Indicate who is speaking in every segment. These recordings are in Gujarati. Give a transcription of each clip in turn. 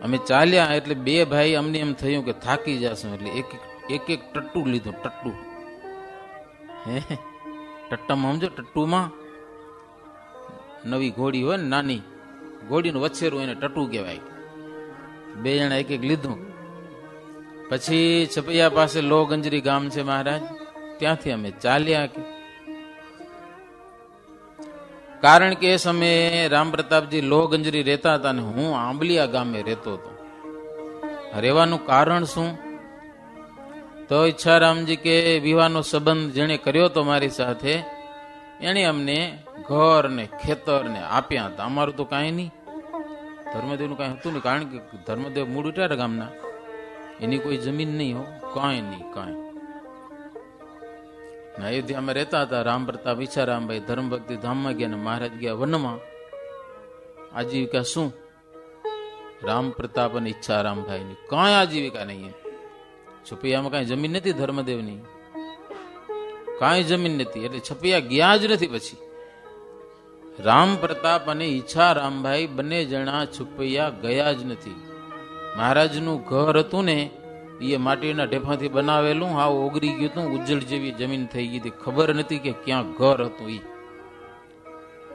Speaker 1: અમે ચાલ્યા એટલે બે ભાઈ અમને એમ થયું કે થાકી જશું, એટલે એક એક ટટ્ટુ લીધું. ટટ્ટુ હે ટટ્ટામાં સમજો, ટટ્ટુમાં નવી ઘોડી હોય ને, નાની ઘોડીનું વચ્છેરું એને ટટ્ટુ કહેવાય. બે જણા એક એક લીધું. પછી છપૈયા પાસે લો ગંજરી ગામ છે મહારાજ, ત્યાંથી અમે ચાલ્યા. કારણ કે એ સમયે રામ પ્રતાપજી લો ગંજરી રહેતા હતા અને હું આંબલિયા ગામે રહેતો હતો. રહેવાનું કારણ શું? તો ઈચ્છારામજી કે વિવાહનો સંબંધ જેણે કર્યો હતો મારી સાથે, એણે અમને ઘર ને ખેતર ને આપ્યા હતા. અમારું તો કાંઈ નહીં, ધર્મદેવનું કાંઈ હતું નહીં. કારણ કે ધર્મદેવ મૂળ ઉઠ્યા ગામના, એની કોઈ જમીન નહીં હો, કાંઈ નહીં કાંઈ. અયોધ્યામાં રહેતા હતા રામ પ્રતાપ ઈચ્છારામભાઈ. ધર્મભક્તિ ધામમાં ગયા ને મહારાજ ગયા વનમાં. આજીવિકા શું? રામ પ્રતાપ અને ઈચ્છારામભાઈની કાંઈ આજીવિકા નહીં. છપૈયામાં કાંઈ જમીન નથી ધર્મદેવની, કાંઈ જમીન નથી. એટલે છપૈયા ગયા જ નથી. પછી રામ પ્રતાપ અને ઈચ્છારામભાઈ બંને જણા છપૈયા ગયા જ નથી. મહારાજનું ઘર હતું ને, એ માટીના ઢેફાથી બનાવેલું, હા ઓગરી ગયું હતું, ઉજ્જળ જેવી જમીન થઈ ગઈ હતી. ખબર નથી કે ક્યાં ઘર હતું. એ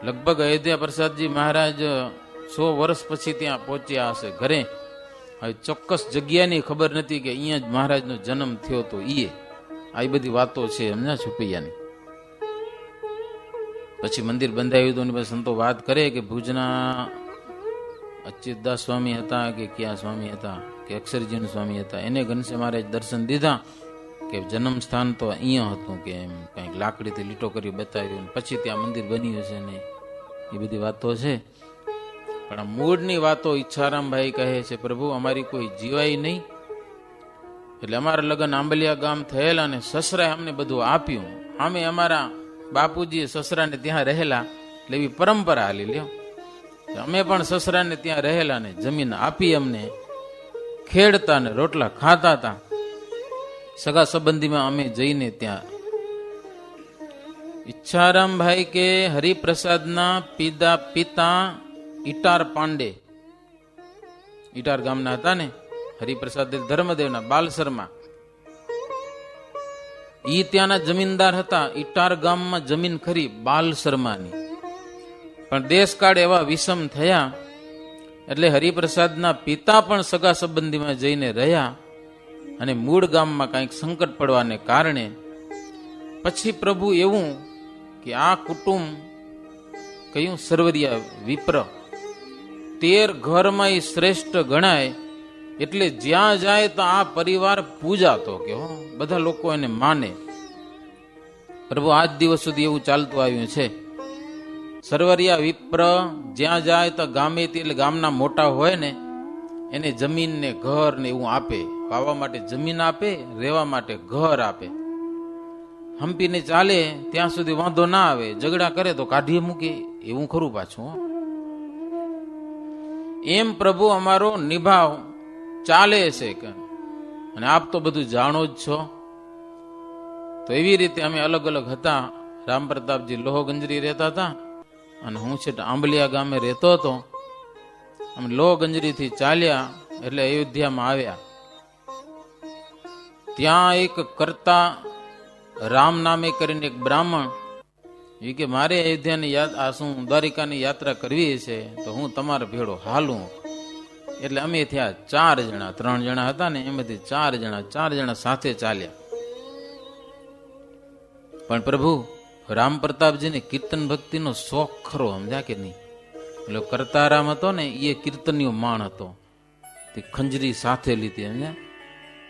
Speaker 1: લગભગ અયોધ્યા પ્રસાદજી મહારાજ 100 વર્ષ પછી ત્યાં પહોંચ્યા હશે ઘરે. હવે ચોક્કસ જગ્યાની ખબર નથી કે અહીંયા જ મહારાજનો જન્મ થયો હતો. આ બધી વાતો છે સમજ્યા છુપૈયાની. પછી મંદિર બંધાયું હતું, સંતો વાત કરે કે ભુજના અચ્યુતદાસ સ્વામી હતા કે ક્યાં સ્વામી હતા કે અક્ષરજીન સ્વામી હતા, એને ઘનશ્યામ મહારાજ દર્શન દીધા કે જન્મ સ્થાન તો અહીંયા હતું, કે એમ કંઈક લાકડીથી લીટો કરી બતાવ્યું, પછી ત્યાં મંદિર બન્યું છે ને એ બધી વાતો છે. પણ આ મૂળની વાતો ઈચ્છારામભાઈ કહે છે, પ્રભુ અમારી કોઈ જીવાય નહીં. એટલે અમારા લગ્ન આંબલિયા ગામ થયેલા ને સસરાએ અમને બધું આપ્યું. અમે અમારા બાપુજીએ સસરાને ત્યાં રહેલા, એટલે એવી પરંપરા હાલી લ્યો. અમે પણ સસરાને ત્યાં રહેલા ને જમીન આપી અમને, ખેડતા ને રોટલા ખાતા હતા. સગા સંબંધીમાં અમે જઈને ત્યાં. ઈચ્છારામભાઈ કે હરિપ્રસાદના પિતા ઈટાર પાંડે, ઈટાર ગામના હતા ને, હરિપ્રસાદ ધર્મદેવના બાલસરમાં, ઈ ત્યાંના જમીનદાર હતા. ઈટાર ગામમાં જમીન ખરી બાલસરમાની, પણ દેશકાળ એવા વિષમ થયા એટલે હરિપ્રસાદના પિતા પણ સગા સંબંધીમાં જઈને રહ્યા અને મૂળ ગામમાં કંઈક સંકટ પડવાને કારણે પછી પ્રભુ એવું કે આ કુટુંબ કયું સર્વરિયા વિપ્ર 13 ઘરમાં એ શ્રેષ્ઠ ગણાય, એટલે જ્યાં જાય તો આ પરિવાર પૂજાતો કે હો, બધા લોકો એને માને. પ્રભુ આજ દિવસ સુધી એવું ચાલતું આવ્યું છે. સર્વરિયા વિપ્ર જ્યાં જાય તો ગામે એટલે ગામના મોટા હોય ને એને જમીન ને ઘર ને એવું આપે. વાવવા માટે જમીન આપે, રહેવા માટે ઘર આપે. હંપીને ચાલે ત્યાં સુધી વાંધો ના આવે, ઝઘડા કરે તો કાઢી મૂકે, એવું ખરું પાછું. એમ પ્રભુ અમારો નિભાવ ચાલે છે. અને આપ તો બધું જાણો જ છો. તો એવી રીતે અમે અલગ અલગ હતા. રામ પ્રતાપજી લોહગંજરી રહેતા હતા અને હું છે આંબલિયા ગામે રહેતો હતો. અમે લોહગંજરીથી ચાલ્યા એટલે અયોધ્યામાં આવ્યા. ત્યાં એક કરતા રામ નામે કરીને એક બ્રાહ્મણ એ કે મારે અયોધ્યાની દ્વારિકાની યાત્રા કરવી છે, તો હું તમારા ભેળો હાલું. એટલે અમે થયા 4 જણા. 3 જણા હતા ને એમાંથી 4 જણા સાથે ચાલ્યા. પણ પ્રભુ રામ પ્રતાપજીને કીર્તન ભક્તિનો શોખ ખરો, સમજ્યા કે નહીં? એટલે કરતારામ હતો ને એ કીર્તનીય માણ હતો. તે ખંજરી સાથે લીધી, સમજ્યા?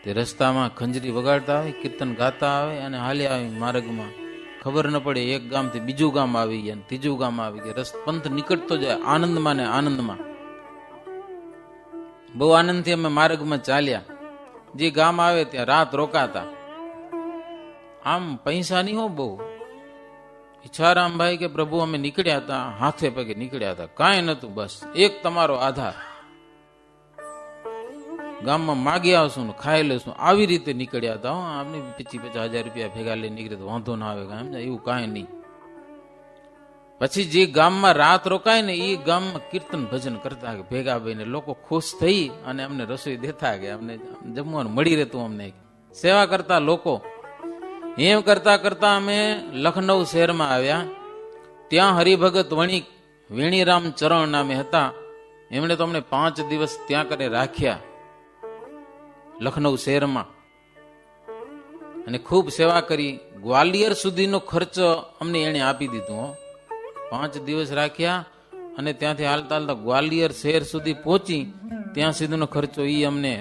Speaker 1: તે રસ્તામાં ખંજરી વગાડતા આવે, કીર્તન ગાતા આવે અને હાલ્યા આવે માર્ગમાં. ખબર ન પડે એક ગામથી બીજું ગામ આવી ગયા, ત્રીજું ગામ આવી ગયા. પંથ નીકળતો જાય આનંદમાં ને આનંદમાં. બહુ આનંદથી અમે માર્ગમાં ચાલ્યા. જે ગામ આવે ત્યાં રાત રોકાતા. આમ પૈસા નહીં હો બહુ. ઈચ્છારામભાઈ કે પ્રભુ અમે નીકળ્યા હતા, હાથે પગે નીકળ્યા હતા, કાંઈ નતું, બસ એક તમારો આધાર. ગામમાં માગી આવશું ને ખાઈ લેશું, આવી રીતે નીકળ્યા હતા. આપણે 25,000 રૂપિયા ભેગા લઈને નીકળે તો વાંધો ના આવે, એવું કાંઈ નહીં. પછી જે ગામમાં રાત રોકાય ને એ ગામમાં કીર્તન ભજન કરતા ભેગા ભાઈને લોકો ખુશ થઈ અને અમને રસોઈ દેતા કે અમને જમવાનું મળી રહેતું. અમને સેવા કરતા લોકો. એમ કરતા કરતા અમે લખનૌ શહેરમાં આવ્યા. ત્યાં હરિભગત વણિક વેણીરામ ચરણ નામે હતા. એમણે તો અમને 5 દિવસ ત્યાં કરે રાખ્યા લખનૌ શહેરમાં અને ખૂબ સેવા કરી. ગ્વાલિયર સુધીનો ખર્ચ અમને એને આપી દીધો. 5 દિવસ રાખ્યા અને ત્યાંથી હાલતા હાલતા ગ્વાલિયર શહેર સુધી પહોંચી. ત્યાં સુધીનો ખર્ચો એ અમને,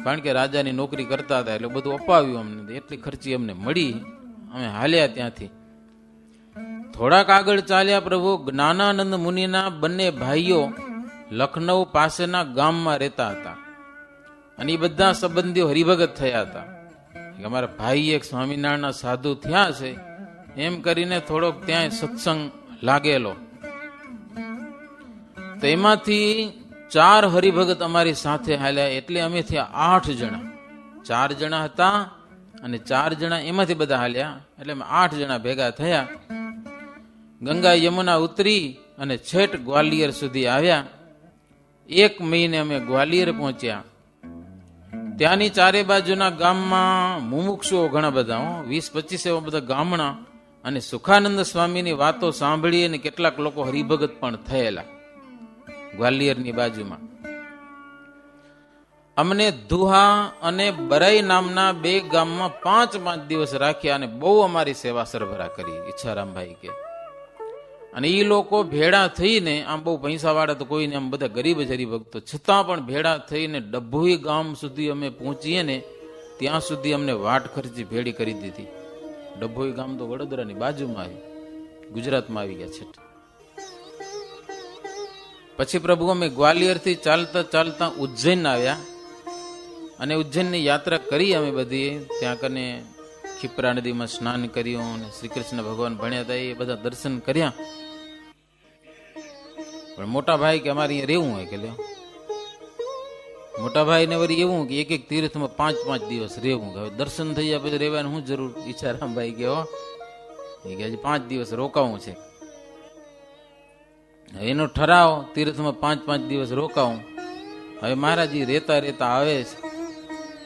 Speaker 1: કારણ કે રાજાની નોકરી કરતા હતા એટલે બધું અપાવ્યું અમને. એટલી ખર્ચી અમને મળી. અમે હાલ્યા ત્યાંથી. થોડાક આગળ ચાલ્યા. પ્રભુ જ્ઞાનાનંદ મુનિના બંને ભાઈઓ લખનૌ પાસેના ગામમાં રહેતા હતા અને એ બધા સંબંધીઓ હરિભગત થયા હતા. અમારા ભાઈ એક સ્વામિનારાયણના સાધુ થયા છે એમ કરીને થોડોક ત્યાં સત્સંગ લાગેલો. તો એમાંથી 4 હરિભગત અમારી સાથે હાલ્યા. એટલે અમે થયા 8 જણા. 4 જણા હતા અને 4 જણા એમાંથી બધા હાલ્યા. એટલે અમે 8 જણા ભેગા થયા. ગંગા યમુના ઉતરી અને છેટ ગ્વાલિયર સુધી આવ્યા. 1 મહિને અમે ગ્વાલિયર પહોંચ્યા. ત્યાંની ચારે બાજુના ગામમાં મુમુક્ષુઓ ઘણા બધા, 20-25 એવા બધા ગામણા. અને સુખાનંદ સ્વામીની વાતો સાંભળી અને કેટલાક લોકો હરિભગત પણ થયેલા ગ્વાલિયરની બાજુમાં. અમને દુહા અને બરાઈ નામના 2 ગામમાં 5-5 દિવસ રાખ્યા અને બહુ અમારી સેવા સરભરા કરી ઈચ્છારામભાઈ કે. અને એ લોકો ભેળા થઈને, આમ બહુ પૈસાવાળા તો કોઈને, આમ બધા ગરીબ જ હરિભક્તો, છતાં પણ ભેળા થઈને ડભોઈ ગામ સુધી અમે પહોંચીએ ને ત્યાં સુધી અમને વાટ ખર્ચી ભેળી કરી દીધી. ડભોઈ ગામ તો વડોદરાની બાજુમાં આવી, ગુજરાતમાં આવી ગયા છે. પછી પ્રભુ અમે ગ્વાલિયરથી ચાલતા ચાલતા ઉજ્જૈન આવ્યા અને ઉજ્જૈનની યાત્રા કરી અમે બધી. ત્યાં કને ખિપ્રા નદીમાં સ્નાન કર્યું અને શ્રી કૃષ્ણ ભગવાન ભણ્યા હતા એ બધા દર્શન કર્યા. પણ મોટા ભાઈ કે અમારે અહીંયા રહેવું હોય કે લ્યો. મોટા ભાઈ ને વળી એવું કે એક તીર્થમાં 5-5 દિવસ રહેવું. હવે દર્શન થઈ જાય પછી રહેવાની શું જરૂર? ઈચ્છારામભાઈ કે હો એ કે હજી 5 દિવસ રોકાવું છે. એનો ઠરાવ તીર્થમાં 5-5 દિવસ રોકાવું. હવે મહારાજી રહેતા રહેતા આવે છે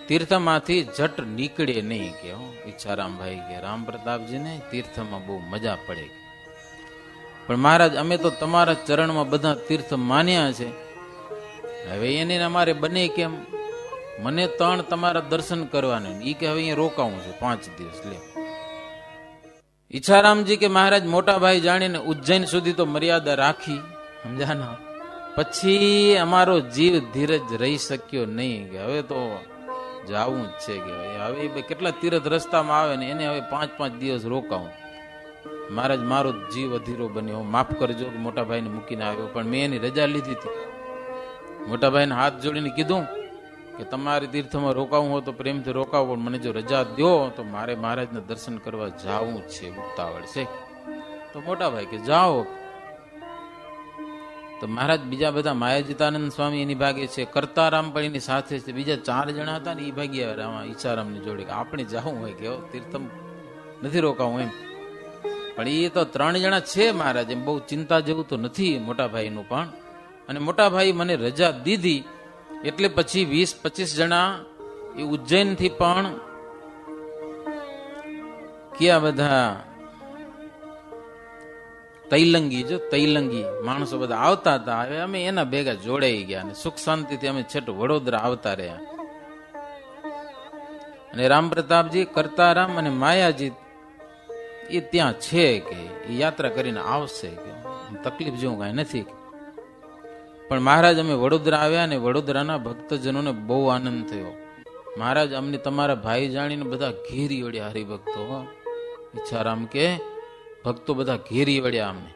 Speaker 1: તીર્થમાંથી જટ નીકળે નહીં કે ઈચ્છારામભાઈ કે રામ પ્રતાપજીને તીર્થમાં બહુ મજા પડે. પણ મહારાજ અમે તો તમારા ચરણમાં બધા તીર્થ માન્યા છે. હવે એને અમારે બને કેમ? મને 3 તમારા દર્શન કરવાના. ઈ કે હવે અહીંયા રોકાવું છે 5 દિવસ. લે ઈચ્છારામજી કે મહારાજ મોટા ભાઈ જાણીને ઉજ્જૈન સુધી તો મર્યાદા રાખી, સમજાના. પછી અમારો જીવ ધીરજ રહી શક્યો નહીં કે હવે તો જાવું જ છે કે હવે કેટલા તીર્થ રસ્તામાં આવે ને એને હવે 5-5 દિવસ રોકાવું. મહારાજ મારો જીવ અધીરો બન્યો, માફ કરજો કે મોટા ભાઈને મૂકીને આવ્યો. પણ મેં એની રજા લીધી હતી. મોટા ભાઈને હાથ જોડીને કીધું કે તમારે તીર્થમાં રોકાવું હોય તો પ્રેમથી રોકાવો, પણ મને જો રજા દો તો મારે મહારાજના દર્શન કરવા જાવું જ છે, ઉતાવળ છે. તો મોટા ભાઈ કે જાઓ. તો મહારાજ બીજા બધા માયાજીતાનંદ સ્વામી એની ભાગે છે, કરતારામ પણ એની સાથે છે, બીજા 4 જણા હતા ને એ ભાગી આવ્યા ઈચ્છારામની જોડે કે આપણે જાવું હોય કે તીર્થમ નથી રોકાવું એમ. પણ એ તો 3 જણા છે મહારાજ, એમ બહુ ચિંતા જેવું તો નથી મોટા ભાઈનું પણ. અને મોટા ભાઈ મને રજા દીધી એટલે પછી 20-25 જણા એ ઉજ્જૈનથી પણ કયા બધા તૈલંગી, જો તૈલંગી માણસો બધા આવતા હતા. હવે અમે એના ભેગા જોડાઈ ગયા અને સુખ શાંતિથી અમે છેટ વડોદરા આવતા રહ્યા. અને રામ પ્રતાપજી, કરતારામ અને માયાજી એ ત્યાં છે કે એ યાત્રા કરીને આવશે કે તકલીફ જેવું કાંઈ નથી. પણ મહારાજ અમે વડોદરા આવ્યા ને વડોદરાના ભક્તજનોને બહુ આનંદ થયો. મહારાજ અમને તમારા ભાઈ જાણીને બધા ઘેરી વળ્યા હરિભક્તો. ઈચ્છારામ કે ભક્તો બધા ઘેરી વળ્યા અમને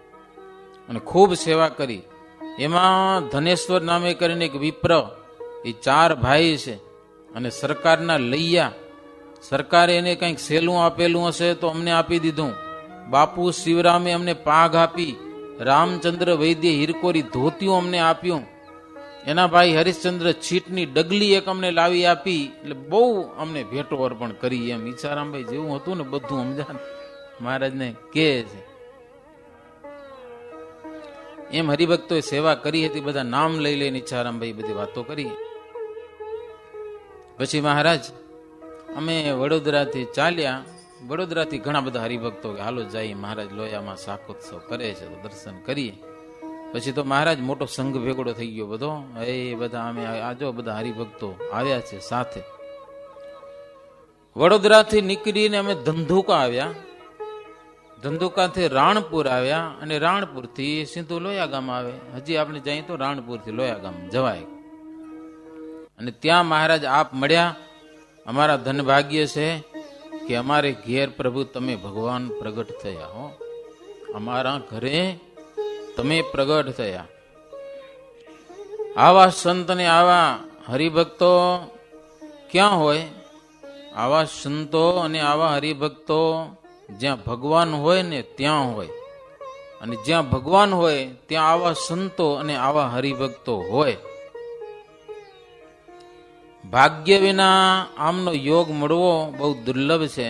Speaker 1: અને ખૂબ સેવા કરી. એમાં ધનેશ્વર નામે કરીને એક વિપ્ર, એ 4 ભાઈ છે અને સરકારના લૈયા. સરકારે એને કંઈક સહેલું આપેલું હશે તો અમને આપી દીધું. બાપુ શિવરામે અમને પાઘ આપી, રામચંદ્ર વૈદ્ય હિરકોરી ધોતિયું અમને આપ્યું, એના ભાઈ હરિશ્ચંદ્ર છીટની ડગલી એક અમને લાવી આપી. એટલે બહુ અમને ભેટો અર્પણ કરી. એમ ઈચ્છારામભાઈ જેવું હતું ને બધું સમજા મહારાજને કે છે. એમ હરિભક્તોએ સેવા કરી હતી. બધા નામ લઈ લઈને ઈચ્છારામભાઈ બધી વાતો કરી. પછી મહારાજ અમે વડોદરાથી ચાલ્યા. વડોદરાથી ઘણા બધા હરિભક્તો હાલો જાય, મહારાજ લોયામાં શાકોત્સવ કરે છે તો દર્શન કરીએ. પછી તો મહારાજ મોટો સંઘ ભેગડો થઈ ગયો બધો. એ બધા અમે આજો બધા હરિભક્તો આવ્યા છે સાથે. વડોદરાથી નીકળીને અમે ધંધુકા આવ્યા. ધંધુકાથી રાણપુર આવ્યા અને રાણપુરથી સીધું લોયા ગામ આવે. હજી આપણે જઈએ તો રાણપુરથી લોયા ગામ જવાય. અને ત્યાં મહારાજ આપ મળ્યા. અમારા ધનભાગ્ય છે કે અમારે ઘેર પ્રભુ તમે ભગવાન પ્રગટ થયા. હો, અમારા ઘરે તમે પ્રગટ થયા. આવા સંત ને આવા હરિભક્તો ક્યાં હોય? આવા સંતો અને આવા હરિભક્તો જ્યાં ભગવાન હોય ને ત્યાં હોય. અને જ્યાં ભગવાન હોય ત્યાં આવા સંતો અને આવા હરિભક્તો હોય. ભાગ્ય વિના આમનો યોગ મળવો બહુ દુર્લભ છે.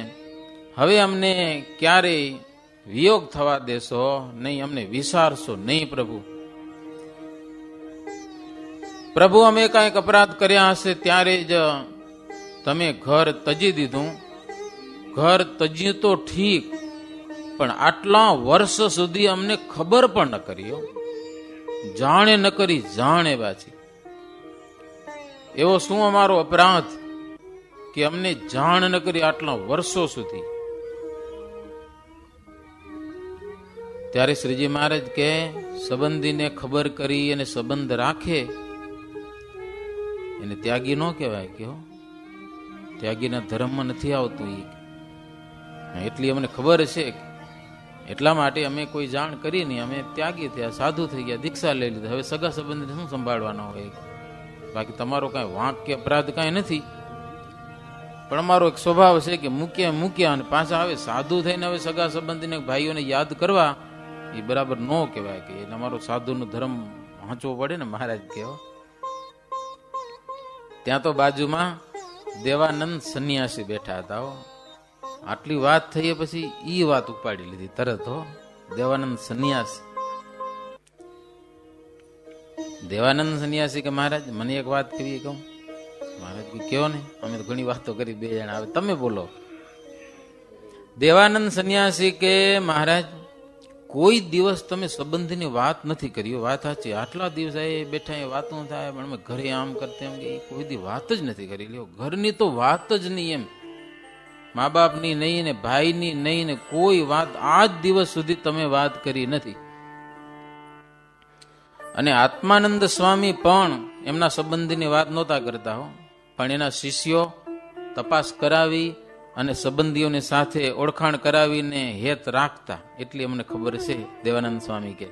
Speaker 1: હવે અમને ક્યારેય વિયોગ થવા દેશો નહીં, અમને વિસારશો નહીં પ્રભુ. પ્રભુ અમે કાંઈક અપરાધ કર્યા હશે ત્યારે જ તમે ઘર તજી દીધું. ઘર તજ્યું તો ઠીક, પણ આટલા વર્ષ સુધી અમને ખબર પણ ન કરી. જાણે ન કરી, જાણે બાજી. એવો શું અમારો અપરાધ કે અમને જાણ ન કરી આટલા વર્ષો સુધી? ત્યારે શ્રીજી મહારાજ કે સંબંધીને ખબર કરી અને સંબંધ રાખે એને ત્યાગી ન કહેવાય. કે ત્યાગીના ધર્મમાં નથી આવતું. એટલી અમને ખબર છે, એટલા માટે અમે કોઈ જાણ કરી નહીં. અમે ત્યાગી થયા, સાધુ થઈ ગયા, દીક્ષા લઈ લીધી. હવે સગા સંબંધી શું સંભાળવાના હોય? બાકી તમારો કાંઈ વાંક કે અપરાધ કાંઈ નથી. પણ અમારો એક સ્વભાવ છે કે મૂક્યા અને પાછા આવે સાધુ થઈને હવે સગા સંબંધીને ભાઈઓને યાદ કરવા એ બરાબર ન કહેવાય. કે એટલે અમારો સાધુનો ધર્મ વાંચવો પડે ને. મહારાજ કહેવો ત્યાં તો બાજુમાં દેવાનંદ સંન્યાસી બેઠા હતા. આટલી વાત થઈ પછી ઈ વાત ઉપાડી લીધી તરત. દેવાનંદ સંન્યાસી. દેવાનંદ સંન્યાસી કે મહારાજ મને એક વાત કહેવી. કહું મહારાજ કયો ને, અમે તો ઘણી વાતો કરી, બે જણા આવે, તમે બોલો. દેવાનંદ સંન્યાસી કે મહારાજ કોઈ દિવસ તમે સંબંધીની વાત નથી કરી. વાત સાચી, આટલા દિવસ બેઠા એ વાતો થાય, પણ અમે ઘરે આમ કરતે એમ કે કોઈ દી વાત જ નથી કરી. લ્યો, ઘરની તો વાત જ નહીં. એમ મા બાપની નહીં ને ભાઈની નહીં ને કોઈ વાત આજ દિવસ સુધી તમે વાત કરી નથી. અને આત્માનંદ સ્વામી પણ એમના સંબંધીની વાત નહોતા કરતા હો, પણ એના શિષ્યો તપાસ કરાવી અને સંબંધીઓની સાથે ઓળખાણ કરાવીને હેત રાખતા. એટલી અમને ખબર છે. દેવાનંદ સ્વામી કે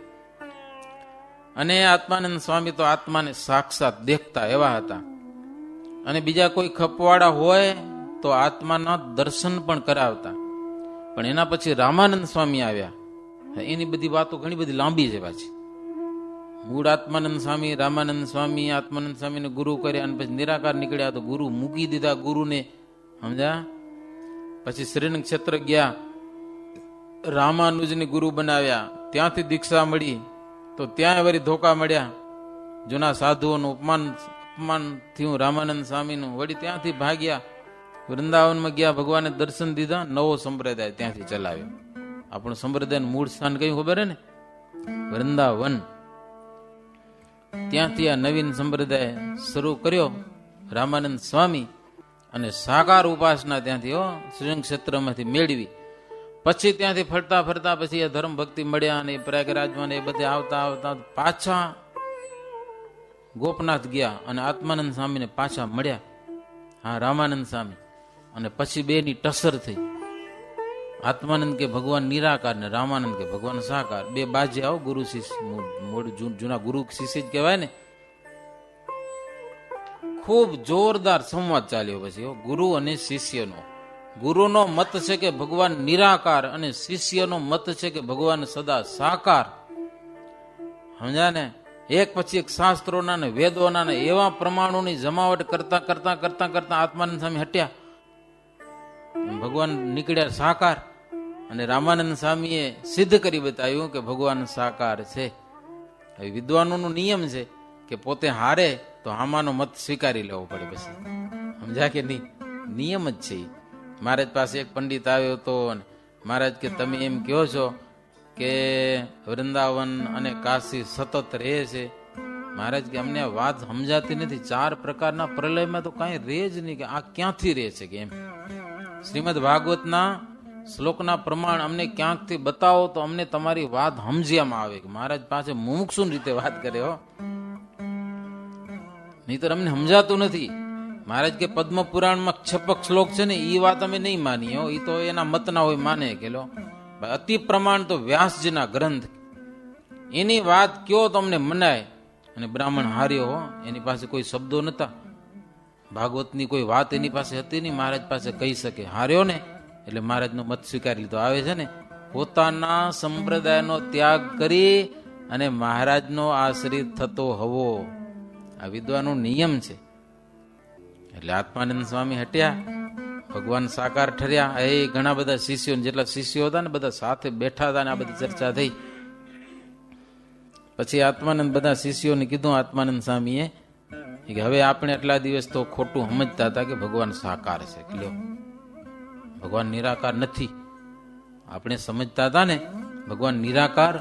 Speaker 1: અને આત્માનંદ સ્વામી તો આત્માને સાક્ષાત દેખતા એવા હતા. અને બીજા કોઈ ખપવાડા હોય તો આત્માના દર્શન પણ કરાવતા. પણ એના પછી રામાનંદ સ્વામી આવ્યા. એની બધી વાતો ઘણી બધી લાંબી છે પાછી. મૂળ આત્માનંદ સ્વામી, રામાનંદ સ્વામી, આત્માનંદ સ્વામીને ગુરુ કર્યા અને પછી નિરાકાર નીકળ્યા તો ગુરુ મૂકી દીધા ગુરુને. સમજ્યા? પછી શ્રીરંગ ક્ષેત્ર ગયા, રામાનુજને ગુરુ બનાવ્યા. ત્યાંથી દીક્ષા મળી તો ત્યાં વળી ધોકા મળ્યા. જૂના સાધુઓનું અપમાન થયું રામાનંદ સ્વામીનું. વળી ત્યાંથી ભાગ્યા, વૃંદાવનમાં ગયા, ભગવાને દર્શન દીધા, નવો સંપ્રદાય ત્યાંથી ચલાવ્યો. આપણું સંપ્રદાયનું મૂળ સ્થાન કયું ખબર હે ને? વૃંદાવન. ત્યાંથી આ નવીન સંપ્રદાય શરૂ કર્યો રામાનંદ સ્વામી. અને સાકાર ઉપાસના ત્યાંથી શ્રીરંગ ક્ષેત્રમાંથી મેળવી. પછી ત્યાંથી ફરતા ફરતા પછી આ ધર્મ ભક્તિ મળ્યા અને પ્રયાગરાજમાં એ બધે આવતા આવતા પાછા ગોપનાથ ગયા અને આત્માનંદ સ્વામીને પાછા મળ્યા. હા, રામાનંદ સ્વામી. અને પછી બેની ટસર થઈ. આત્માનંદ કે ભગવાન નિરાકાર ને રામાનંદ કે ભગવાન સાકાર. બે બાજે આવો ગુરુ શિષ્ય, જૂના ગુરુ શિષ્ય જ કહેવાય ને. ખૂબ જોરદાર સંવાદ ચાલ્યો પછી ગુરુ અને શિષ્યનો. ગુરુનો મત છે કે ભગવાન નિરાકાર અને શિષ્યનો મત છે કે ભગવાન સદા સાકાર. સમજ્યા ને? એક પછી એક શાસ્ત્રોના ને વેદોના ને એવા પ્રમાણોની જમાવટ કરતા કરતા કરતા કરતા આત્માનંદ સ્વામી હટ્યા. ભગવાન નીકળ્યા સાકાર. અને રામાનંદ સ્વામીએ સિદ્ધ કરી બતાવ્યું કે ભગવાન સાકાર છે. હવે વિદ્વાનોનો નિયમ છે કે પોતે હારે તો આમાંનો મત સ્વીકારી લેવો પડે. પછી સમજા કે નહીં? નિયમ જ છે. મહારાજ પાસે એક પંડિત આવ્યો હતો, મહારાજ કે તમે એમ કહો છો કે વૃંદાવન અને કાશી સતત રહે છે. મહારાજ કે અમને આ વાત સમજાતી નથી. 4 પ્રકારના પ્રલયમાં તો કાંઈ રહે જ નહીં, કે આ ક્યાંથી રહે છે કે એમ. શ્રીમદ ભાગવતના શ્લોકના પ્રમાણ અમને ક્યાંકથી બતાવો તો અમને તમારી વાત સમજ્યામાં આવે. કે મહારાજ પાસે મુમુક્ષુ રીતે વાત કરે હો, નહીતર અમને સમજાતું નથી. મહારાજ કે પદ્મ પુરાણમાં 56 શ્લોક છે ને, એ વાત અમે નહીં માનીએ હો. એ તો એના મતના હોય માને કે લો. અતિ પ્રમાણ તો વ્યાસજીના ગ્રંથ, એની વાત કયો તો અમને મનાય. અને બ્રાહ્મણ હાર્યો હો, એની પાસે કોઈ શબ્દો નતા, ભાગવતની કોઈ વાત એની પાસે હતી નહીં, મહારાજ પાસે કહી શકે. હાર્યો ને એટલે મહારાજનો મત સ્વીકારી લીધો. આવે છે ને, પોતાના સંપ્રદાયનો ત્યાગ કરી અને મહારાજનો આશ્રિત થતો હોવો, આ વિદ્વાનો નિયમ છે. એટલે આત્માનંદ સ્વામી હટ્યા, ભગવાન સાકાર ઠર્યા. એ ઘણા બધા શિષ્યો, જેટલા શિષ્યો હતા ને બધા સાથે બેઠા હતા ને આ બધી ચર્ચા થઈ. પછી આત્માનંદ બધા શિષ્યોને કીધું, આત્માનંદ સ્વામીએ કે હવે આપણે એટલા દિવસ તો ખોટું સમજતા હતા કે ભગવાન સાકાર છે, કે લ્યો ભગવાન નિરાકાર નથી. આપણે સમજતા હતા ને ભગવાન નિરાકાર,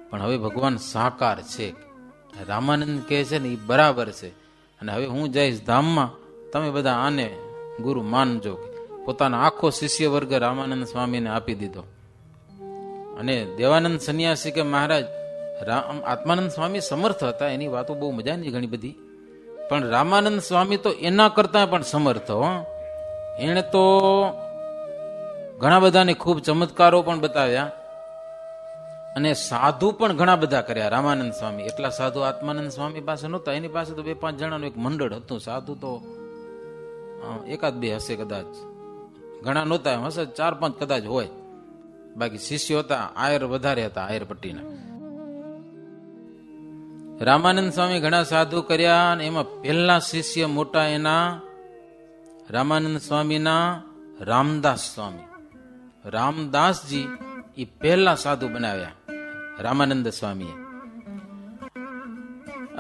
Speaker 1: પણ હવે ભગવાન સાકાર છે. રામાનંદ કહે છે ને એ બરાબર છે. અને હવે હું જઈશ ધામમાં, તમે બધા આને ગુરુ માનજો. પોતાનો આખો શિષ્ય વર્ગ રામાનંદ સ્વામીને આપી દીધો. અને દેવાનંદ સંન્યાસી કે મહારાજ, આત્માનંદ સ્વામી સમર્થ હતા, એની વાતો બહુ મજાની ઘણી બધી, પણ રામાનંદ સ્વામી તો એના કરતા પણ સમર્થ હો. એણે તો ઘણા બધાને ખૂબ ચમત્કારો પણ બતાવ્યા અને સાધુ પણ ઘણા બધા કર્યા. રામાનંદ સ્વામી એટલા સાધુ આત્માનંદ સ્વામી પાસે નહોતા. એની પાસે તો 2-5 જણાનું એક મંડળ હતું. સાધુ તો 1-2 હશે કદાચ, ઘણા નહોતા. એમ હશે 4-5 કદાચ હોય. બાકી શિષ્યો હતા, આયર વધારે હતા, આયર પટ્ટીના. રામાનંદ સ્વામી ઘણા સાધુ કર્યા અને એમાં પહેલા શિષ્ય મોટા એના રામાનંદ સ્વામીના રામદાસ સ્વામી, રામદાસજી એ પહેલા સાધુ બનાવ્યા રામાનંદ સ્વામીએ.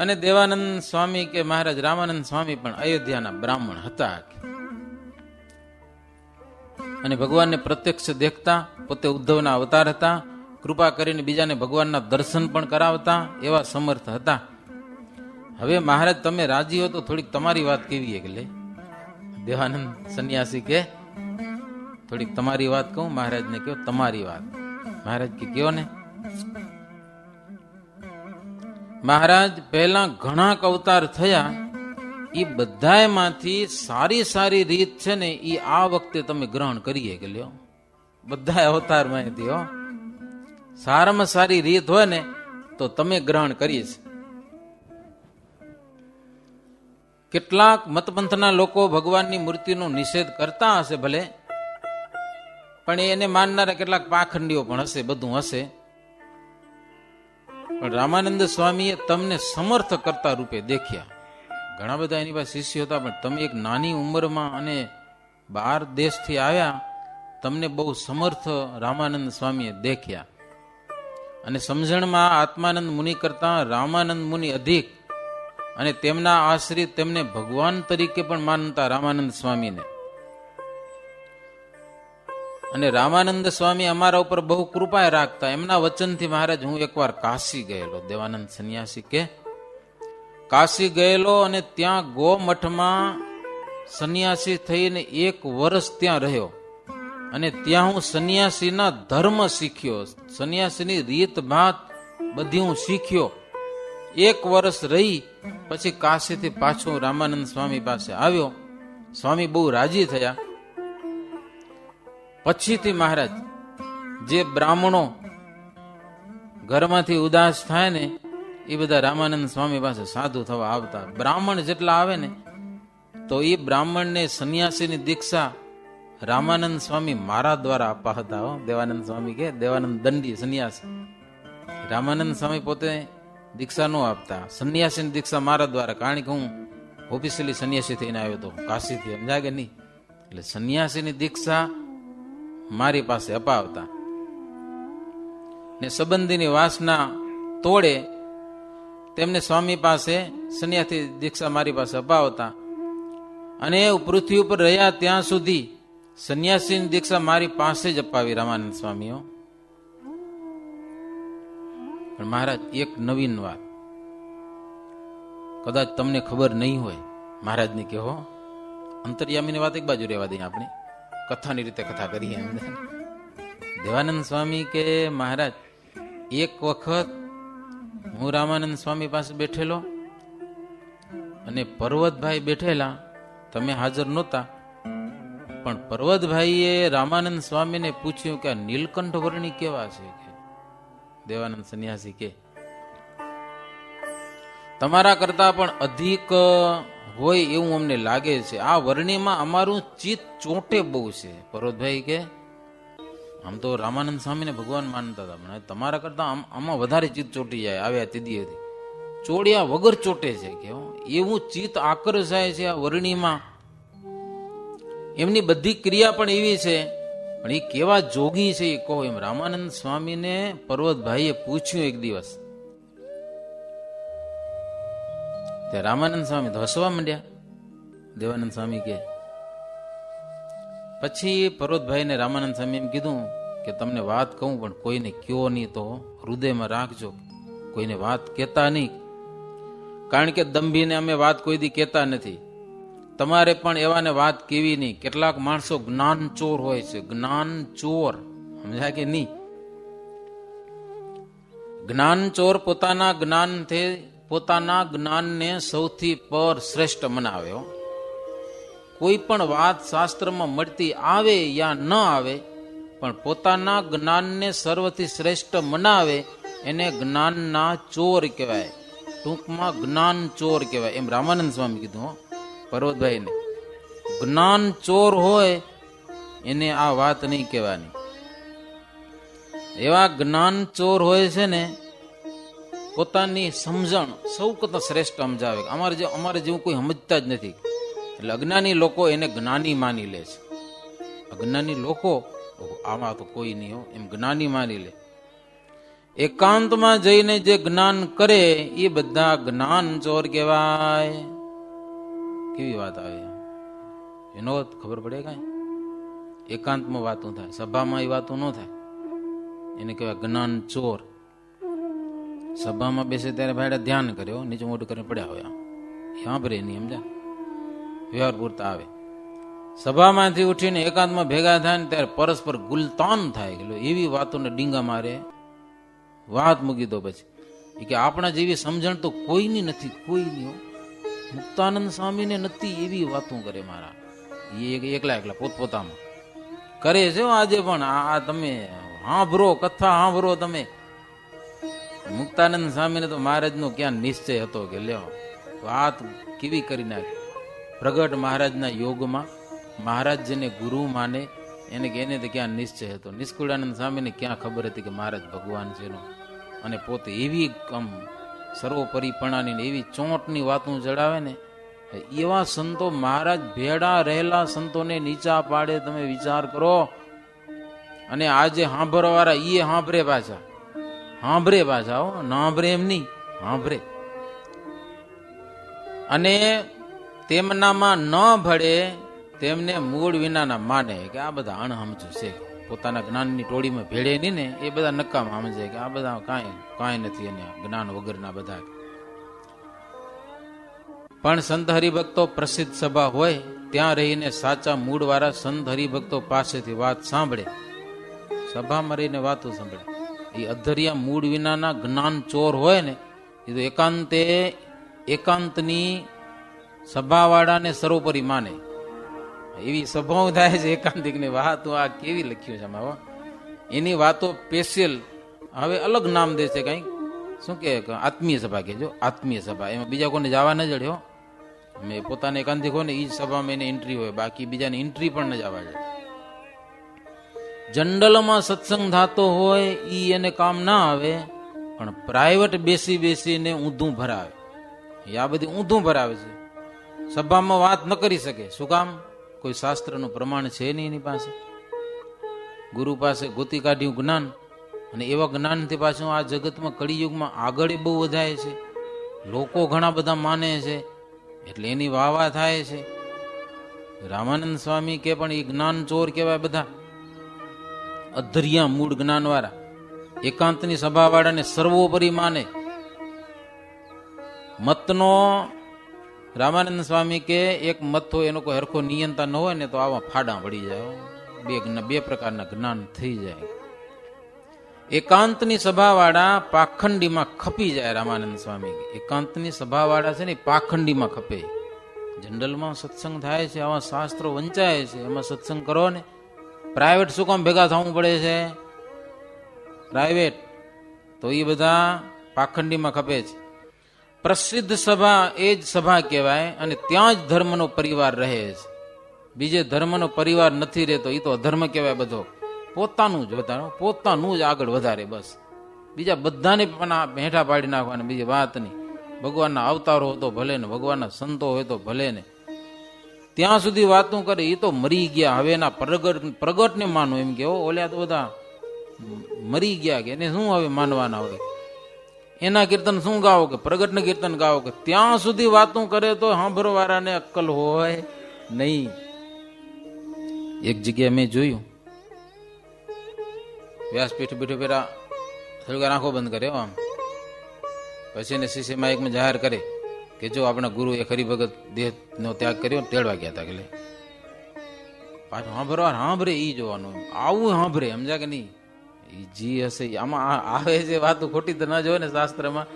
Speaker 1: અને દેવાનંદ સ્વામી કે મહારાજ રામાનંદ સ્વામી પણ અયોધ્યાના બ્રાહ્મણ હતા અને ભગવાનને પ્રત્યક્ષ દેખતા, પોતે ઉદ્ધવના અવતાર હતા. કૃપા કરીને બીજાને ભગવાનના દર્શન પણ કરાવતા એવા સમર્થ હતા. હવે મહારાજ તમે રાજી હો તો થોડીક તમારી વાત કેવી કે લે. દેવાનંદ સંન્યાસી કે થોડીક તમારી વાત કહું. મહારાજને કહો તમારી વાત. મહારાજ કે કયો ને. મહારાજ પહેલા ઘણા અવતાર થયા, એ બધામાંથી સારી રીત છે ને એ આ વખતે તમે ગ્રહણ કરીએ કે લ્યો. બધા અવતાર માંથી હો, સારામાં સારી રીત હોય ને તો તમે ગ્રહણ કરીએ. કેટલાક મતપંથના લોકો ભગવાનની મૂર્તિનો નિષેધ કરતા હશે ભલે, પણ એને માનનારા કેટલાક પાખંડીઓ પણ હશે, બધું હશે. પણ રામાનંદ સ્વામીએ તમને સમર્થ કરતા રૂપે દેખ્યા. ઘણા બધા એની પાસે શિષ્યો હતા, પણ તમે એક નાની ઉંમરમાં અને 12 દેશથી આવ્યા, તમને બહુ સમર્થ રામાનંદ સ્વામીએ દેખ્યા. અને સમજણમાં આત્માનંદ મુનિ કરતા રામાનંદ મુનિ અધિક, અને તેમના આશ્રિત તેમને ભગવાન તરીકે પણ માનતા રામાનંદ સ્વામીને. અને રામાનંદ સ્વામી અમારા ઉપર બહુ કૃપા રાખતા. એમના વચનથી મહારાજ હું એકવાર કાશી ગયેલો. દેવાનંદ સંન્યાસી કે કાશી ગયેલો અને ત્યાં ગોમઠમાં સંન્યાસી થઈને 1 વર્ષ ત્યાં રહ્યો. અને ત્યાં હું સંન્યાસીના ધર્મ શીખ્યો, સંન્યાસીની રીત ભાત બધી હું શીખ્યો. 1 વર્ષ રહી પછી કાશીથી પાછો રામાનંદ સ્વામી પાસે આવ્યો. સ્વામી બહુ રાજી થયા. પછીથી મહારાજ જે બ્રાહ્મણો ઘરમાંથી ઉદાસ થાય ને એ બધા રામાનંદ સ્વામી પાસે સાધુ થવા આવતા. બ્રાહ્મણ જેટલા આવે ને તો એ બ્રાહ્મણને સંન્યાસીની દીક્ષા રામાનંદ સ્વામી મારા દ્વારા આપવા હતા. દેવાનંદ સ્વામી કે દેવાનંદ દંડી સંન્યાસી. રામાનંદ સ્વામી પોતે દીક્ષા ન આપતા, સંન્યાસીની દીક્ષા મારા દ્વારા. કારણ કે હું ઓફિશિયલી સંન્યાસી થઈને આવ્યો હતો કાશીથી, સમજાય કે નહીં. એટલે સંન્યાસીની દીક્ષા મારી પાસે અપાવતા. ને સંબંધીની વાસના તોડે તેમને સ્વામી પાસે સંન્યાસી દીક્ષા મારી પાસે અપાવતા અને પૃથ્વી ઉપર રહ્યા ત્યાં સુધી સંન્યાસીની દીક્ષા મારી પાસે જ અપાવી રામાનંદ સ્વામીઓ. પણ મહારાજ એક નવીન વાત, કદાચ તમને ખબર નહીં હોય, મહારાજની કહો, અંતર્યામીની વાત એક બાજુ રહેવા દઈએ, આપણે કથાની રીતે કથા કરીએ. દેવાનંદ સ્વામી કે મહારાજ, એક વખત હું રામાનંદ સ્વામી પાસે બેઠેલો અને પર્વતભાઈ બેઠેલા, તમે હાજર નહોતા, પણ પર્વતભાઈએ રામાનંદ સ્વામીને પૂછ્યું કે આ નીલકંઠ વર્ણી કેવા છે? કે દેવાનંદ સંન્યાસી કે તમારા કરતા પણ અધિક હોય એવું અમને લાગે છે. આ વર્ણીમાં અમારું ચિત્ત ચોંટે બહુ છે. પર્વતભાઈ કે આમ તો રામાનંદ સ્વામીને ભગવાન માનતા હતા, પણ તમારા કરતા આમાં વધારે ચિત્ત ચોંટી જાય. આવ્યા તીદી હતી ચોડ્યા વગર ચોટે છે કે એવું ચિત્ત આકર્ષાય છે આ વર્ણીમાં. એમની બધી ક્રિયા પણ એવી છે, પણ એ કેવા જોગી છે એ કહો. એમ રામાનંદ સ્વામીને પર્વતભાઈએ પૂછ્યું એક દિવસ. ત્યાં રામાનંદ સ્વામી તો હસવા માંડ્યા. દેવાનંદ સ્વામી કે પછી પર્વતભાઈને રામાનંદ સ્વામી એમ કીધું કે તમને વાત કહું, પણ કોઈને કયો નહીં, તો હૃદયમાં રાખજો, કોઈને વાત કહેતા નહીં, કારણ કે દંભીને અમે વાત કોઈ દી કહેતા નથી. તમારે પણ એવાને વાત કેવી નહીં. કેટલાક માણસો જ્ઞાન ચોર હોય છે, જ્ઞાન ચોર, સમજાય કે નહીં? જ્ઞાન ચોર પોતાના જ્ઞાનને સૌથી પર શ્રેષ્ઠ મનાવે. કોઈ પણ વાત શાસ્ત્રમાં મળતી આવે યા ન આવે, પણ પોતાના જ્ઞાનને સર્વથી શ્રેષ્ઠ મનાવે એને જ્ઞાનના ચોર કહેવાય. ટૂંકમાં જ્ઞાન ચોર કહેવાય. એમ રામાનંદ સ્વામી કીધું પર્વતભાઈને. જ્ઞાન ચોર હોય એને આ વાત નહીં કહેવાની. એવા જ્ઞાન ચોર હોય છે ને, પોતાની સમજણ સૌ કરતા શ્રેષ્ઠ સમજાવે. અમારે જેવું કોઈ સમજતા જ નથી, એટલે અજ્ઞાની લોકો એને જ્ઞાની માની લે છે. અજ્ઞાની લોકો આમાં તો કોઈ નહીં હો, એમ જ્ઞાની માની લે. એકાંતમાં જઈને જે જ્ઞાન કરે એ બધા જ્ઞાન ચોર કહેવાય. કેવી વાત આવે એનો ખબર પડે કઈ? એકાંતમાં વાતો થાય, સભામાં એ વાતો ન થાય, એને કહેવાય જ્ઞાન ચોર. સભામાં બેસે ત્યારે ભાઈ ધ્યાન કર્યો, નીચે મોટું કરીને પડ્યા હોય, સાંભળે નહીં, સમજા, વ્યવહાર પૂરતા આવે. સભામાંથી ઉઠીને એકાંતમાં ભેગા થાય ને ત્યારે પરસ્પર ગુલતાન થાય, એવી વાતોને ડીંગા મારે, વાત મૂકી દો. પછી એ કે આપણા જેવી સમજણ તો કોઈની નથી, કોઈની. મુક્તાનંદ સ્વામીને નથી એવી વાતો કરે મારા. એ એકલા પોતપોતામાં કરે છે આજે પણ. આ તમે સાંભળો, કથા સાંભળો તમે. મુક્તાનંદ સ્વામીને તો મહારાજનો ક્યાં નિશ્ચય હતો કે લ્યો વાત કેવી કરી નાખી. પ્રગટ મહારાજના યોગમાં મહારાજ જેને ગુરુ માને એને તો ક્યાં નિશ્ચય હતો. નિષ્કુળાનંદ સ્વામીને ક્યાં ખબર હતી કે મહારાજ ભગવાન છે એનો, અને પોતે એવી સર્વોપરીપણાની એવી ચોંટની વાતો જડાવે ને. એવા સંતો મહારાજ ભેડા રહેલા સંતોને નીચા પાડે, તમે વિચાર કરો. અને આજે સાંભળવા વાળા એ સાંભળે પાછા, હો, ના સાંભળે એમ નહીં, સાંભળે. અને તેમનામાં ન ભળે તેમને મૂળ વિનાના માને કે આ બધા અણહમજુ છે. પોતાના જ્ઞાનની ટોળીમાં ભેળે નહીં ને એ બધા નકામા સમજે કે આ બધા કાંઈ નથી, અને જ્ઞાન વગરના બધા. પણ સંત હરિભક્તો પ્રસિદ્ધ સભા હોય ત્યાં રહીને સાચા મૂળ વાળા સંત હરિભક્તો પાસેથી વાત સાંભળે, સભામાં રહીને વાતો સાંભળે. એ અધર્યા મૂળ વિનાના જ્ઞાન ચોર હોય ને, એ તો એકાંતની સભાવાળાને સર્વોપરી માને. એવી સભાઓ થાય છે એકાંતિકની વાતો. આ કેવી લખ્યું છે આમાં, એની વાતો સ્પેશિયલ હવે અલગ નામ દે છે, કઈક શું કે આત્મીય સભા કહેજો, આત્મીય સભા. એમાં બીજા કોઈને જવા ન જડ્યો. મેં પોતાને એકાંતિક હોય ને એ સભામાં એને એન્ટ્રી હોય, બાકી બીજાને એન્ટ્રી પણ ન જવા જાય. જનરલમાં સત્સંગ થતો હોય ઈ એને કામ ના આવે, પણ પ્રાઇવેટ બેસીને ઊંધું ભરાવે. આ બધી ઊંધું ભરાવે છે. સભામાં વાત ન કરી શકે. શું કામ? કોઈ શાસ્ત્રનું પ્રમાણ છે નહીં એની પાસે. ગુરુ પાસે ગોતી કાઢ્યું જ્ઞાન, અને એવા જ્ઞાનથી પાછું આ જગતમાં કળિયુગમાં આગળ બહુ વધાય છે. લોકો ઘણા બધા માને છે એટલે એની વાહ થાય છે. રામાનંદ સ્વામી કે પણ એ જ્ઞાન ચોર કહેવાય. બધા અધર્યા મૂળ જ્ઞાન વાળા, એકાંતની સભા વાળાને સર્વોપરી માને. મતનો રામાનંદ સ્વામી કે એક મત હોય એનો કોઈ હરખો નિયંતા ન હોય ને તો આવા ફાડા પડી જાય. બે પ્રકારના જ્ઞાન થઈ જાય. એકાંતની સભા વાળા પાખંડીમાં ખપી જાય. રામાનંદ સ્વામી એકાંતની સભા વાળા છે ને પાખંડીમાં ખપે. જનરલમાં સત્સંગ થાય છે, આવા શાસ્ત્રો વંચાય છે, એમાં સત્સંગ કરો ને. પ્રાઇવેટ શું કામ ભેગા થવું પડે છે? પ્રાઇવેટ તો એ બધા પાખંડીમાં ખપે છે. પ્રસિદ્ધ સભા એ જ સભા કહેવાય અને ત્યાં જ ધર્મનો પરિવાર રહે છે. બીજે ધર્મનો પરિવાર નથી રહેતો, એ તો અધર્મ કહેવાય. બધો પોતાનું જ વધારે, પોતાનું જ આગળ વધારે, બસ. બીજા બધાને પણ હેઠા પાડી નાખવાના, બીજી વાત નહીં. ભગવાનના અવતારો હોય તો ભલે ને, ભગવાનના સંતો હોય તો ભલે ને, ત્યાં સુધી વાતું કરે. એ તો મરી ગયા, હવે એના પ્રગટને માનો એમ કે ઓલ્યા તો બધા મરી ગયા કે એને શું હવે માનવાના હોય? એના કીર્તન શું ગાવો કે પ્રગટને કીર્તન ગાવો કે ત્યાં સુધી વાતું કરે તો સાંભળવા વાળાને અક્કલ હોય નહીં. એક જગ્યાએ મેં જોયું, વ્યાસપીઠ બેઠો પેલા થોડીક આંખો બંધ કરે આમ, પછી એને શિષ્ય માઇકમાં જાહેર કરે કે જો આપણા ગુરુ એ હરિભગત દેહનો ત્યાગ કર્યો, તેડવા ગયા હતા. કે પાછું સાંભળવા સાંભળે એ જોવાનું, આવું સાંભળે, સમજા કે નહીં? જી હશે આમાં આવે છે વાતો ખોટી તો ના જોવે ને શાસ્ત્રમાં.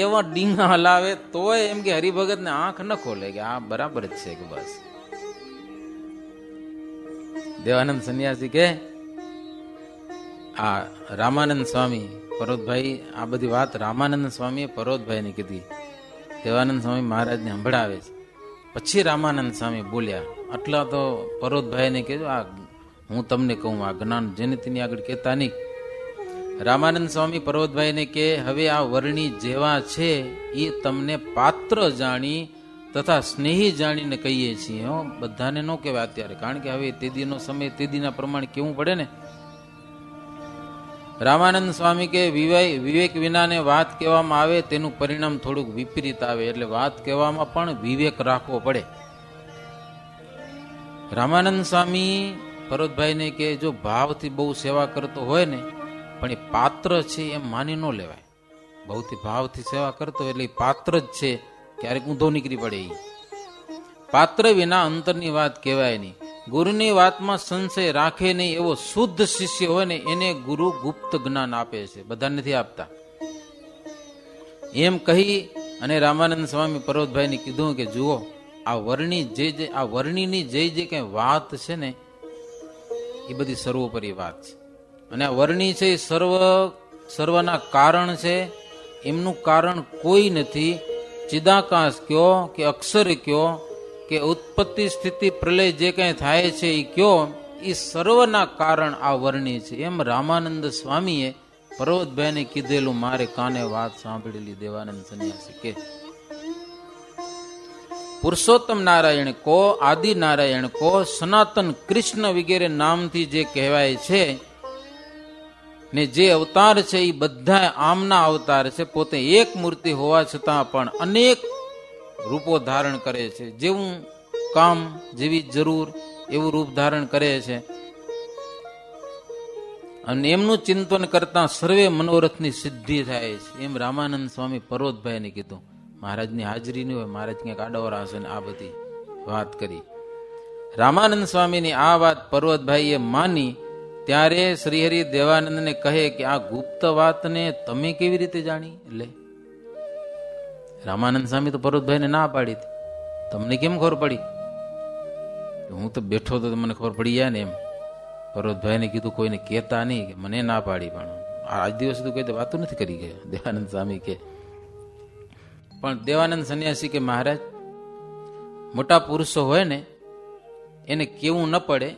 Speaker 1: એવા ડીંગા હલાવે તોય એમ કે હરિભગત ને આંખ ન ખોલે કે આ બરાબર જ છે કે બસ. દેવાનંદ સંન્યાસી કે આ રામાનંદ સ્વામી પર્વતભાઈ, આ બધી વાત રામાનંદ સ્વામીએ પર્વતભાઈ ને કીધી. દેવાનંદ સ્વામી મહારાજને સંભળાવે છે. પછી રામાનંદ સ્વામી બોલ્યા, આટલા તો પર્વતભાઈ ને કહેજો, આ હું તમને કહું આ જ્ઞાન જેને તેની આગળ કહેતા નહીં. રામાનંદ સ્વામી પર્વતભાઈ ને કે હવે આ વર્ણી જેવા છે એ તમને પાત્ર જાણી તથા સ્નેહી જાણીને કહીએ છીએ. બધાને ન કહેવાય અત્યારે, કારણ કે હવે તેદીનો સમય તેદીના પ્રમાણે કેવું પડે ને. રામાનંદ સ્વામી કે વિવેક વિનાને વાત કહેવામાં આવે તેનું પરિણામ થોડુંક વિપરીત આવે, એટલે વાત કહેવામાં પણ વિવેક રાખવો પડે. રામાનંદ સ્વામી પર્વતભાઈ ને કે જો ભાવથી બહુ સેવા કરતો હોય ને, પણ એ પાત્ર છે એમ માની ન લેવાય. બહુથી ભાવથી સેવા કરતો એટલે પાત્ર જ છે, ક્યારેક ઊંધો નીકળી પડે. એ પાત્ર વિના અંતરની વાત કહેવાય નહીં. ગુરુની વાતમાં સંશય રાખે નહીં એવો શુદ્ધ શિષ્ય હોય ને એને ગુરુ ગુપ્ત જ્ઞાન આપે છે, બધા નથી આપતા. એમ કહી અને રામાનંદ સ્વામી પર્વતભાઈ ને કીધું કે જુઓ આ વર્ણીની જે કઈ વાત છે ને એ બધી સર્વોપરી વાત છે. અને આ વર્ણી છે એ સર્વના કારણ છે. એમનું કારણ કોઈ નથી. ચિદાકાશ કયો કે અક્ષર કયો કે ઉત્પત્તિ સ્થિતિ પ્રલય જે કઈ થાય છે એ કયો, એ સર્વના કારણ આ વર્ણી છે. એમ રામાનંદ સ્વામીએ પર્વતભાઈને કીધેલું મારે કાને વાત સાંભળેલી. દેવાનંદ સંન્યાસી કે પુરુષોત્તમ નારાયણ કો, આદિ નારાયણ કો, સનાતન કૃષ્ણ વગેરે નામથી જે કહેવાય છે ને જે અવતાર છે એ બધા આમના અવતાર છે. પોતે એક મૂર્તિ હોવા છતાં પણ અનેક રૂપો ધારણ કરે છે. જેવું કામ જેવી જરૂર એવું રૂપ ધારણ કરે છે. અને એમનું ચિંતન કરતા સર્વે મનોરથની સિદ્ધિ થાય છે. એમ રામાનંદ સ્વામી પર્વતભાઈને કીધું. મહારાજની હાજરી નહીં હોય, મહારાજ ક્યાંક આડોરા હશે ને આ બધી વાત કરી. રામાનંદ સ્વામીની આ વાત પર્વતભાઈએ માની ત્યારે શ્રીહરિ દેવાનંદને કહે કે આ ગુપ્ત વાતને તમે કેવી રીતે જાણી? એટલે રામાનંદ સ્વામી તો પર્વતભાઈને ના પાડી હતી. તમને કેમ ખબર પડી? હું તો બેઠો તો મને ખબર પડી જાય ને. એમ પર્વતભાઈને કીધું કોઈને કહેતા નહીં, કે મને ના પાડી. પણ આજ દિવસ સુધી કોઈ વાતો નથી કરી ગયા. દેવાનંદ સ્વામી કે પણ દેવાનંદ સંન્યાસી કે મહારાજ મોટા પુરુષો હોય ને એને કેવું ન પડે,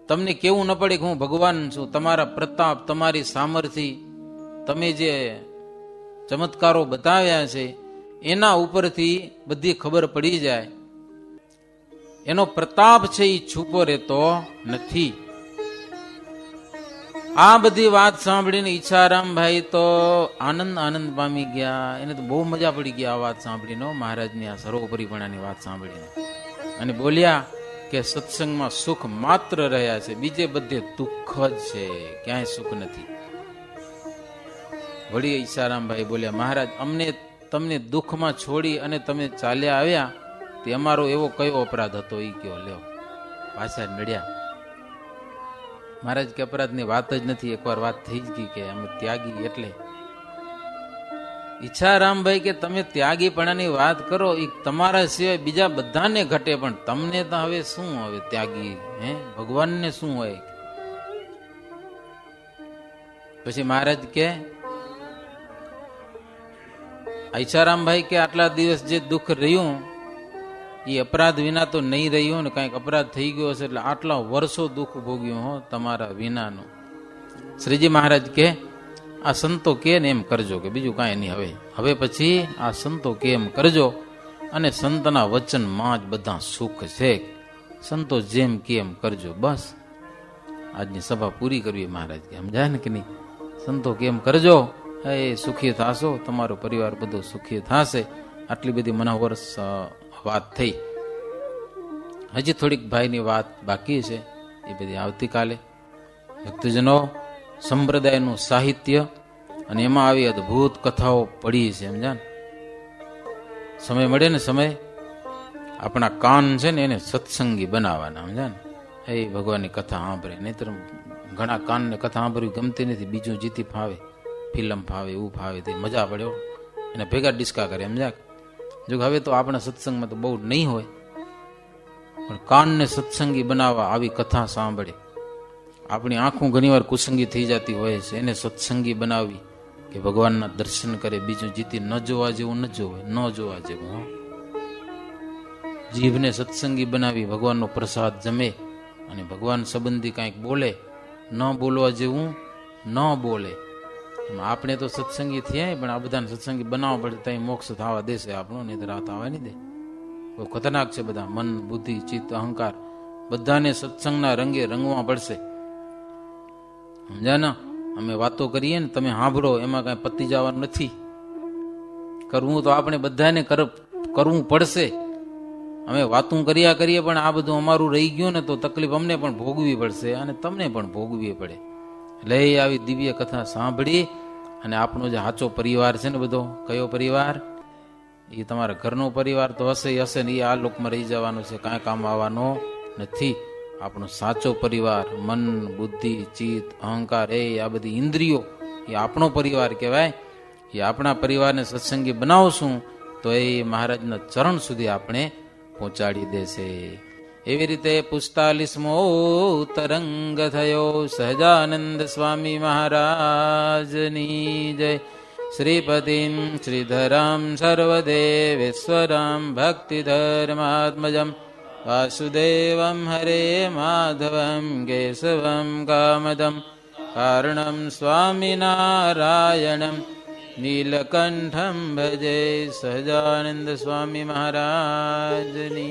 Speaker 1: તમને કેવું ન પડે કે હું ભગવાન છું. તમારા પ્રતાપ, તમારી સામર્થ્ય, તમે જે ચમત્કારો બતાવ્યા છે એના ઉપરથી બધી ખબર પડી જાય. એનો પ્રતાપ છે એ છુપો રહેતો નથી. આ બધી વાત સાંભળીને ઈચ્છારામભાઈ તો આનંદ પામી ગયા. એને તો બહુ મજા પડી ગઈ આ વાત સાંભળીને, મહારાજની આ સર્વોપરીપણાની વાત સાંભળીને. અને બોલ્યા કે સત્સંગમાં સુખ માત્ર રહ્યા છે, બીજે બધે દુઃખ જ છે, ક્યાંય સુખ નથી. વળી ઈચ્છારામભાઈ બોલ્યા, મહારાજ અમને તમને દુઃખમાં છોડી અને તમે ચાલ્યા આવ્યા તે અમારો એવો કયો અપરાધ હતો એ કયો, લ્યો. પાછા નડ્યા. મહારાજ કે અપરાધની વાત જ નથી, એકવાર વાત થઈ જ ગઈ કે અમે ત્યાગી. એટલે ઈચ્છારામભાઈ કે તમે ત્યાગીપણાની વાત કરો એ તમારા સિવાય બીજા બધાને ઘટે, પણ તમને તો હવે શું, હવે ત્યાગી હે ભગવાનને શું હોય. પછી મહારાજ કે ઈચ્છારામભાઈ કે આટલા દિવસ જે દુઃખ રહ્યું એ અપરાધ વિના તો નહીં રહ્યું ને, કઈક અપરાધ થઈ ગયો હશે એટલે આટલા વર્ષો દુઃખ ભોગ્યું હો તમારા વિનાનું. શ્રીજી મહારાજ કે આ સંતો કે ને એમ કરજો, કે બીજું કાંઈ નહીં. હવે પછી આ સંતો કે એમ કરજો, અને સંતના વચનમાં જ બધા સુખ છે. સંતો જેમ કે એમ કરજો. બસ આજની સભા પૂરી કરવી. મહારાજ કે સમજાય ને કે નહીં, સંતો કે એમ કરજો, એ સુખી થશો, તમારો પરિવાર બધો સુખી થશે. આટલી બધી મનોહર વાત થઈ. હજી થોડીક ભાઈની વાત બાકી છે, એ બધી આવતીકાલે. ભક્તજનો, સંપ્રદાયનું સાહિત્ય અને એમાં આવી અદભુત કથાઓ પડી છે, સમજા ને. સમય મળે ને, સમય આપણા કાન છે ને એને સત્સંગી બનાવવાના, સમજા ને. એ ભગવાનની કથા સાંભળે, નહીતર ઘણા કાનને કથા સાંભળવી ગમતી નથી. બીજું જીતી ફાવે, ફિલ્મ ફાવે, એવું ફાવે, તે મજા પડ્યો એને ભેગા ડિસ્કા કરે, સમજા. જો હવે તો આપણા સત્સંગમાં તો બહુ નહીં હોય, પણ કાનને સત્સંગી બનાવવા આવી કથા સાંભળે. આપણી આંખો ઘણીવાર કુસંગી થઈ જતી હોય છે, એને સત્સંગી બનાવી કે ભગવાનના દર્શન કરે. બીજું જીતી ન જોવા જેવું ન જોવે, ન જોવા જેવું. જીભને સત્સંગી બનાવી ભગવાનનો પ્રસાદ જમે અને ભગવાન સંબંધી કાંઈક બોલે, ન બોલવા જેવું ન બોલે. આપણે તો સત્સંગી થયા, પણ આ બધાને સત્સંગી બનાવવા પડે ત્યાં મોક્ષ થવા દેશે આપણો, નહીં તો રાત આવવા નહીં દે. બહુ ખતરનાક છે બધા. મન, બુદ્ધિ, ચિત્ત, અહંકાર બધાને સત્સંગના રંગે રંગવા પડશે, સમજા ને. અમે વાતો કરીએ ને, તમે સાંભળો, એમાં કઈ પતી જવાનું નથી. કરવું તો આપણે બધાને કરવું પડશે. અમે વાતું કર્યા કરીએ, પણ આ બધું અમારું રહી ગયું ને તો તકલીફ અમને પણ ભોગવી પડશે અને તમને પણ ભોગવી પડે. એટલે આવી દિવ્ય કથા સાંભળી અને આપણો જે સાચો પરિવાર છે ને બધો, કયો પરિવાર? એ તમારા ઘરનો પરિવાર તો હશે ને, એ આ લોકમાં રહી જવાનો છે, કાંઈ કામ આવવાનો નથી. આપણો સાચો પરિવાર, મન, બુદ્ધિ, ચિત્ત, અહંકાર, આ બધી ઇન્દ્રિયો, એ આપણો પરિવાર કહેવાય. એ આપણા પરિવારને સત્સંગી બનાવશું તો એ મહારાજના ચરણ સુધી આપણે પહોંચાડી દેશે. એવી રીતે 45મો તરંગ થયો. સહજાનંદ સ્વામી મહારાજની જય. શ્રીપતિમ શ્રીધરમ સર્વદેવેશ્વરમ ભક્તિધર્માત્મજમ વાસુદેવમ હરે માધવમ કેશવમ કામદમ કારણમ સ્વામિનારાયણમ નીલકંઠમ ભજે. સહજાનંદ સ્વામી મહારાજની